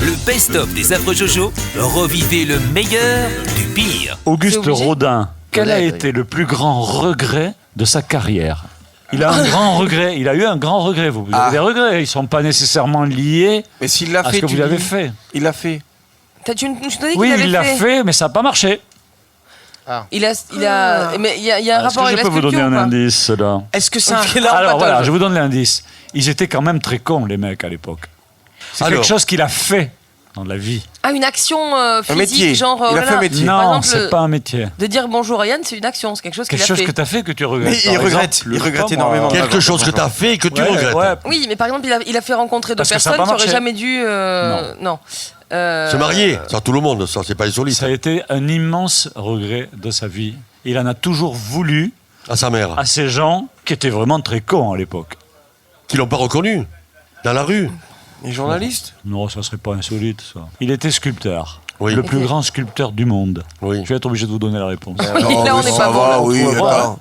Le best-of des affreux Jojo, revivez le meilleur du pire. Auguste C'est obligé. Rodin, quel a été le plus grand regret de sa carrière? Il a un grand regret. Il a eu un grand regret. Vous avez des regrets. Ils ne sont pas nécessairement liés Mais s'il l'a à fait, ce que tu vous avez dis. fait. Il l'a fait. Tu nous as dit Oui, qu'il avait il l'a fait, mais ça n'a pas marché. Il a, mais il y a un Est-ce rapport que avec je la peux vous donner sculpture un ou pas indice là? Est-ce que c'est un Alors voilà, je vous donne l'indice. Ils étaient quand même très cons, les mecs, à l'époque. C'est quelque chose qu'il a fait dans la vie. Ah, une action physique, métier. genre. Il a fait un métier. Par Non, exemple, c'est pas un métier. de dire bonjour à Yann, c'est une action, c'est quelque chose qu'il Quelque a chose fait. que tu as fait que tu regrettes. Mais il Par regrette, exemple, il regrette pas, énormément. moi, Quelque chose que tu as fait et que tu regrettes. ouais. Oui, mais par exemple, il a fait rencontrer deux Parce que ça a personnes pas qui auraient marché. jamais dû. Non. Se marier, ça tout le monde, ça c'est pas insolite. Ça a été un immense regret de sa vie. Il en a toujours voulu À sa mère, à ces gens qui étaient vraiment très cons à l'époque. qui l'ont pas reconnu dans la rue. Les journalistes. Non, ça serait pas insolite, ça. Il était sculpteur. Oui. Le plus grand sculpteur du monde. Oui. Je vais être obligé de vous donner la réponse. Oui, là, on n'est pas bon. là. Oui,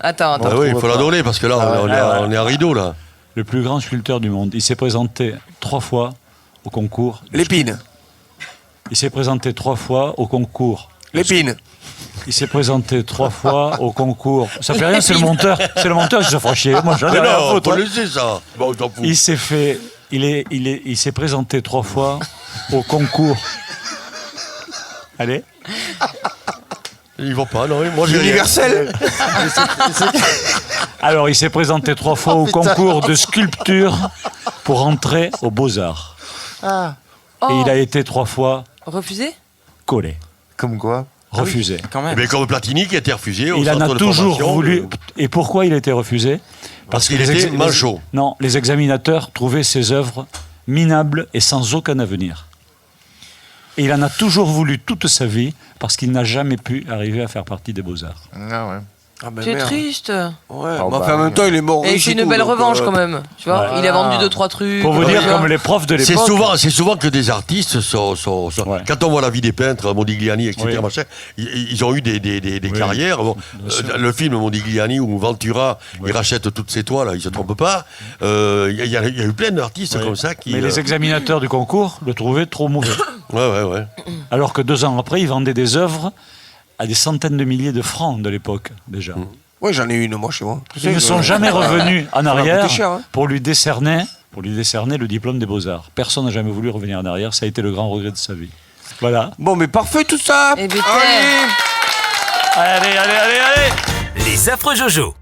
Attends. attends. Ah oui, il faut la donner parce que là, on est à rideau là. Le plus grand sculpteur du monde. Il s'est présenté 3 fois au concours. L'épine. Il s'est présenté 3 fois au concours. L'épine. Il s'est présenté 3 fois au concours. Ça fait rien, c'est le monteur. C'est le monteur qui se fera chier. Moi, j'en ai Mais rien à non, foutre. faut le laisser ça. Bon, on s'en fout. Il s'est fait. Il s'est présenté 3 fois au concours. Allez. Ils vont pas, non. Moi j'ai rien. Universel. Alors, il s'est présenté 3 fois au concours de sculpture pour entrer aux Beaux-Arts. Et il a été 3 fois Refusé collé, Comme quoi? refusé. Quand même. Mais comme Platini qui a été refusé au Il en centre a de toujours formation, voulu. Et pourquoi il a été refusé? Parce qu'il que était manchot. Non, les examinateurs trouvaient ses œuvres minables et sans aucun avenir. Et il en a toujours voulu toute sa vie parce qu'il n'a jamais pu arriver à faire partie des Beaux-Arts. Ah ouais. Ah ben C'est merde. triste. Ouais, Oh, mais bah, enfin, en même temps, il est mort. Et riche c'est une tout, belle donc, revanche quand même. Tu vois, il a vendu 2-3 trucs. Pour vous tu dire, vois. comme les profs de C'est l'époque. souvent que des artistes sont. Ouais. Quand on voit la vie des peintres, Modigliani, etc., Oui. machin, ils ont eu des carrières. Bon, sûr. le film Modigliani où Ventura, il rachète toutes ses toiles, il se trompe pas. Il y a eu plein d'artistes Oui. comme ça qui. Mais les examinateurs du concours le trouvaient trop mauvais. Ouais. Alors que 2 ans après, il vendait des œuvres à des centaines de milliers de francs de l'époque, déjà. Ouais, j'en ai une, moi, chez moi. Ils ne sont jamais revenus en Ça va arrière coûter cher, hein. pour lui décerner le diplôme des Beaux-Arts. Personne n'a jamais voulu revenir en arrière. Ça a été le grand regret de sa vie. Voilà. Bon, mais parfait tout ça. Eh bien, Allez. Allez. Les affreux Jojo.